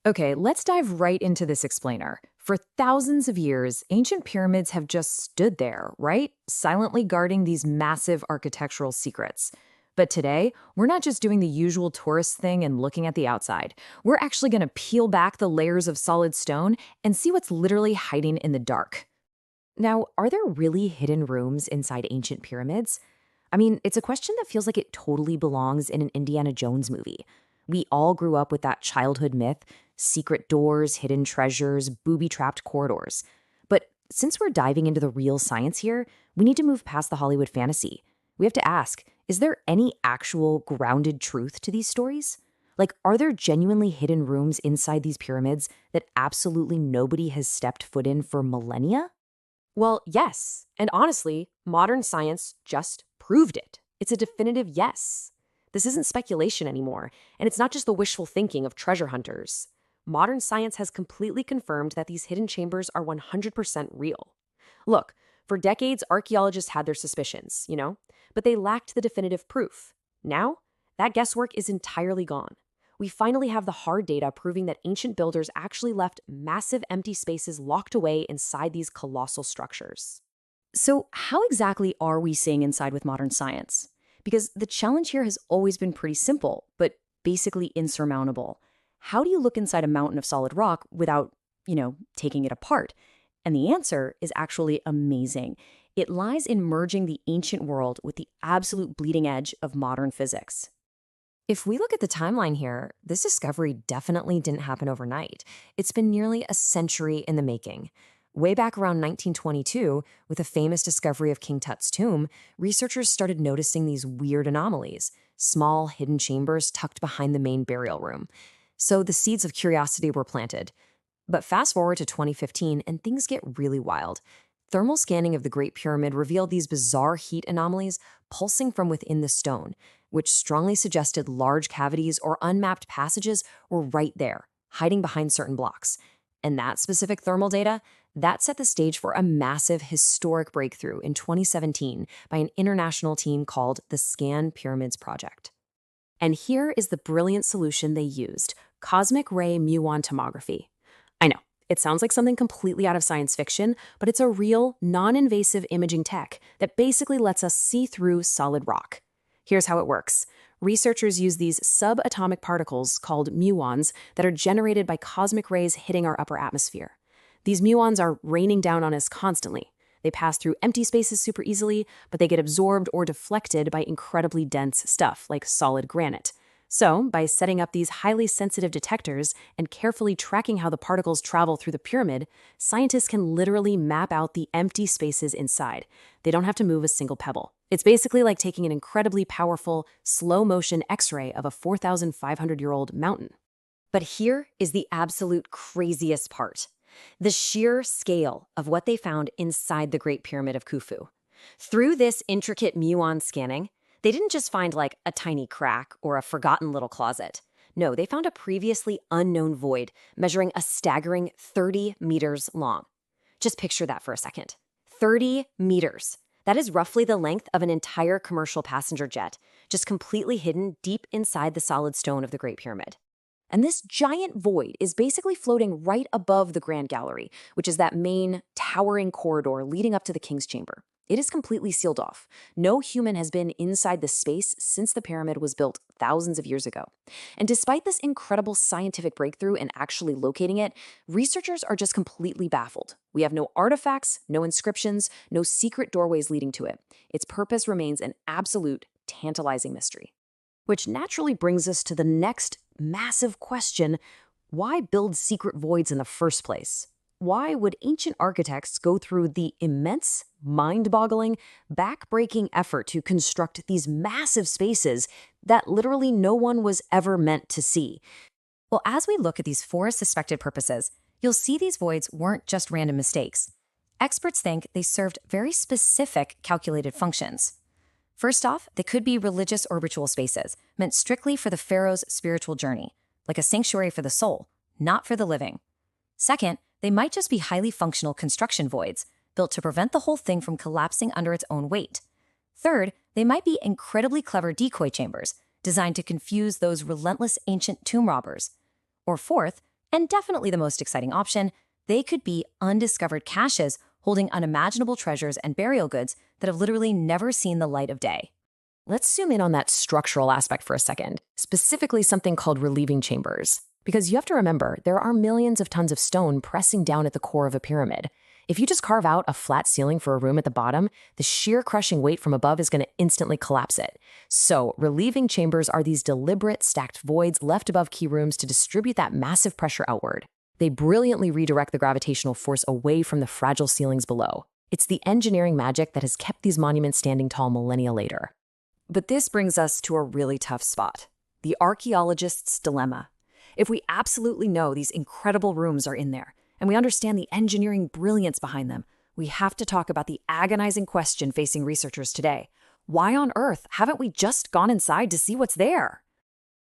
Okay, let's dive right into this explainer. For thousands of years, ancient pyramids have just stood there, right? Silently guarding these massive architectural secrets. But today, we're not just doing the usual tourist thing and looking at the outside. We're actually going to peel back the layers of solid stone and see what's literally hiding in the dark. Now, are there really hidden rooms inside ancient pyramids? I mean, it's a question that feels like it totally belongs in an Indiana Jones movie. We all grew up with that childhood myth: secret doors, hidden treasures, booby trapped corridors. But since we're diving into the real science here, we need to move past the Hollywood fantasy. We have to ask, is there any actual grounded truth to these stories? Like, are there genuinely hidden rooms inside these pyramids that absolutely nobody has stepped foot in for millennia? Well, yes. And honestly, modern science just proved it. It's a definitive yes. This isn't speculation anymore, and it's not just the wishful thinking of treasure hunters. Modern science has completely confirmed that these hidden chambers are 100% real. Look, for decades, archaeologists had their suspicions, but they lacked the definitive proof. Now, that guesswork is entirely gone. We finally have the hard data proving that ancient builders actually left massive empty spaces locked away inside these colossal structures. So, how exactly are we seeing inside with modern science? Because the challenge here has always been pretty simple, but basically insurmountable. How do you look inside a mountain of solid rock without, taking it apart? And the answer is actually amazing. It lies in merging the ancient world with the absolute bleeding edge of modern physics. If we look at the timeline here, this discovery definitely didn't happen overnight. It's been nearly a century in the making. Way back around 1922, with the famous discovery of King Tut's tomb, researchers started noticing these weird anomalies, small hidden chambers tucked behind the main burial room. So the seeds of curiosity were planted. But fast forward to 2015, and things get really wild. Thermal scanning of the Great Pyramid revealed these bizarre heat anomalies pulsing from within the stone, which strongly suggested large cavities or unmapped passages were right there, hiding behind certain blocks. And that specific thermal data, that set the stage for a massive historic breakthrough in 2017 by an international team called the ScanPyramids Project. And here is the brilliant solution they used: cosmic ray muon tomography. I know, it sounds like something completely out of science fiction, but it's a real, non-invasive imaging tech that basically lets us see through solid rock. Here's how it works. Researchers use these subatomic particles called muons that are generated by cosmic rays hitting our upper atmosphere. These muons are raining down on us constantly. They pass through empty spaces super easily, but they get absorbed or deflected by incredibly dense stuff like solid granite. So, by setting up these highly sensitive detectors and carefully tracking how the particles travel through the pyramid, scientists can literally map out the empty spaces inside. They don't have to move a single pebble. It's basically like taking an incredibly powerful, slow-motion X-ray of a 4,500-year-old mountain. But here is the absolute craziest part: the sheer scale of what they found inside the Great Pyramid of Khufu. Through this intricate muon scanning, they didn't just find like a tiny crack or a forgotten little closet. No, they found a previously unknown void measuring a staggering 30 meters long. Just picture that for a second. 30 meters. That is roughly the length of an entire commercial passenger jet, just completely hidden deep inside the solid stone of the Great Pyramid. And this giant void is basically floating right above the Grand Gallery, which is that main towering corridor leading up to the King's Chamber. It is completely sealed off. No human has been inside this space since the pyramid was built thousands of years ago. And despite this incredible scientific breakthrough in actually locating it, researchers are just completely baffled. We have no artifacts, no inscriptions, no secret doorways leading to it. Its purpose remains an absolute, tantalizing mystery. Which naturally brings us to the next massive question: why build secret voids in the first place? Why would ancient architects go through the immense, mind-boggling, back-breaking effort to construct these massive spaces that literally no one was ever meant to see? Well, as we look at these four suspected purposes, you'll see these voids weren't just random mistakes. Experts think they served very specific, calculated functions. First off, they could be religious or ritual spaces, meant strictly for the pharaoh's spiritual journey, like a sanctuary for the soul, not for the living. Second, they might just be highly functional construction voids, built to prevent the whole thing from collapsing under its own weight. Third, they might be incredibly clever decoy chambers, designed to confuse those relentless ancient tomb robbers. Or fourth, And definitely the most exciting option, they could be undiscovered caches holding unimaginable treasures and burial goods that have literally never seen the light of day. Let's zoom in on that structural aspect for a second, specifically something called relieving chambers. Because you have to remember, there are millions of tons of stone pressing down at the core of a pyramid. If you just carve out a flat ceiling for a room at the bottom, the sheer crushing weight from above is going to instantly collapse it. So, relieving chambers are these deliberate stacked voids left above key rooms to distribute that massive pressure outward. They brilliantly redirect the gravitational force away from the fragile ceilings below. It's the engineering magic that has kept these monuments standing tall millennia later. But this brings us to a really tough spot, the archaeologist's dilemma. If we absolutely know these incredible rooms are in there, and we understand the engineering brilliance behind them, we have to talk about the agonizing question facing researchers today. Why on earth haven't we just gone inside to see what's there?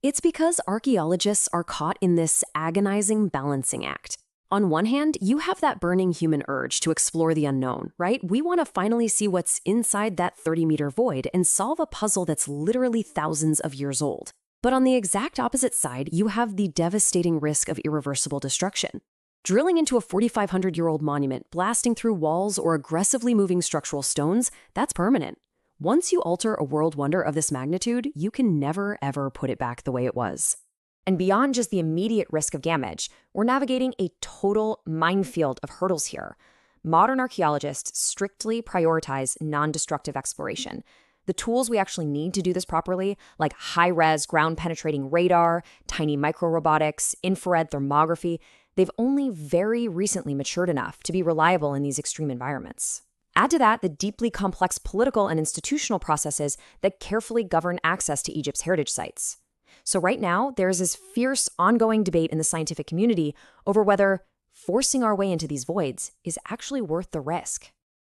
It's because archaeologists are caught in this agonizing balancing act. On one hand, you have that burning human urge to explore the unknown, right? We want to finally see what's inside that 30-meter void and solve a puzzle that's literally thousands of years old. But on the exact opposite side, you have the devastating risk of irreversible destruction. Drilling into a 4,500-year-old monument, blasting through walls, or aggressively moving structural stones, that's permanent. Once you alter a world wonder of this magnitude, you can never, ever put it back the way it was. And beyond just the immediate risk of damage, we're navigating a total minefield of hurdles here. Modern archaeologists strictly prioritize non-destructive exploration. The tools we actually need to do this properly, like high-res ground-penetrating radar, tiny microrobotics, infrared thermography, they've only very recently matured enough to be reliable in these extreme environments. Add to that the deeply complex political and institutional processes that carefully govern access to Egypt's heritage sites. So right now, there's this fierce ongoing debate in the scientific community over whether forcing our way into these voids is actually worth the risk.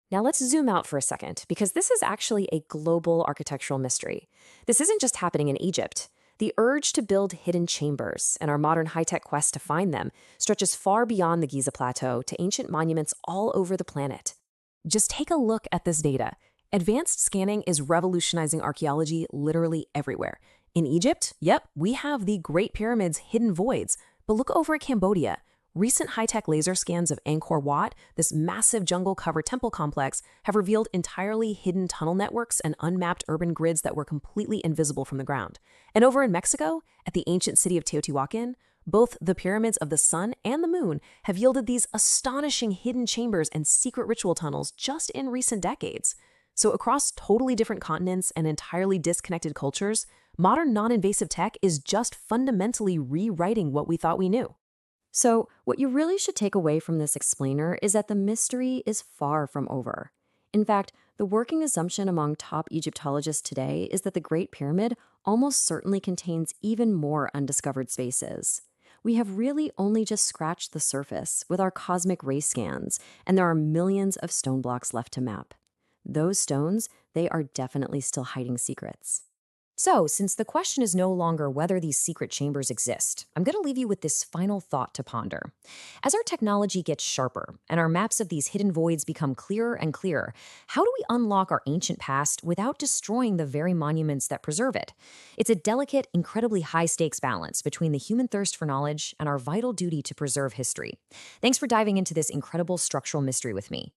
Now let's zoom out for a second, because this is actually a global architectural mystery. This isn't just happening in Egypt. The urge to build hidden chambers and our modern high-tech quest to find them stretches far beyond the Giza Plateau to ancient monuments all over the planet. Just take a look at this data. Advanced scanning is revolutionizing archaeology literally everywhere. In Egypt, we have the Great Pyramid's hidden voids, but look over at Cambodia. Recent high-tech laser scans of Angkor Wat, this massive jungle-covered temple complex, have revealed entirely hidden tunnel networks and unmapped urban grids that were completely invisible from the ground. And over in Mexico, at the ancient city of Teotihuacan, both the pyramids of the sun and the moon have yielded these astonishing hidden chambers and secret ritual tunnels just in recent decades. So across totally different continents and entirely disconnected cultures, modern non-invasive tech is just fundamentally rewriting what we thought we knew. So, what you really should take away from this explainer is that the mystery is far from over. In fact, the working assumption among top Egyptologists today is that the Great Pyramid almost certainly contains even more undiscovered spaces. We have really only just scratched the surface with our cosmic ray scans, and there are millions of stone blocks left to map. Those stones, they are definitely still hiding secrets. So, since the question is no longer whether these secret chambers exist, I'm going to leave you with this final thought to ponder. As our technology gets sharper and our maps of these hidden voids become clearer and clearer, how do we unlock our ancient past without destroying the very monuments that preserve it? It's a delicate, incredibly high-stakes balance between the human thirst for knowledge and our vital duty to preserve history. Thanks for diving into this incredible structural mystery with me.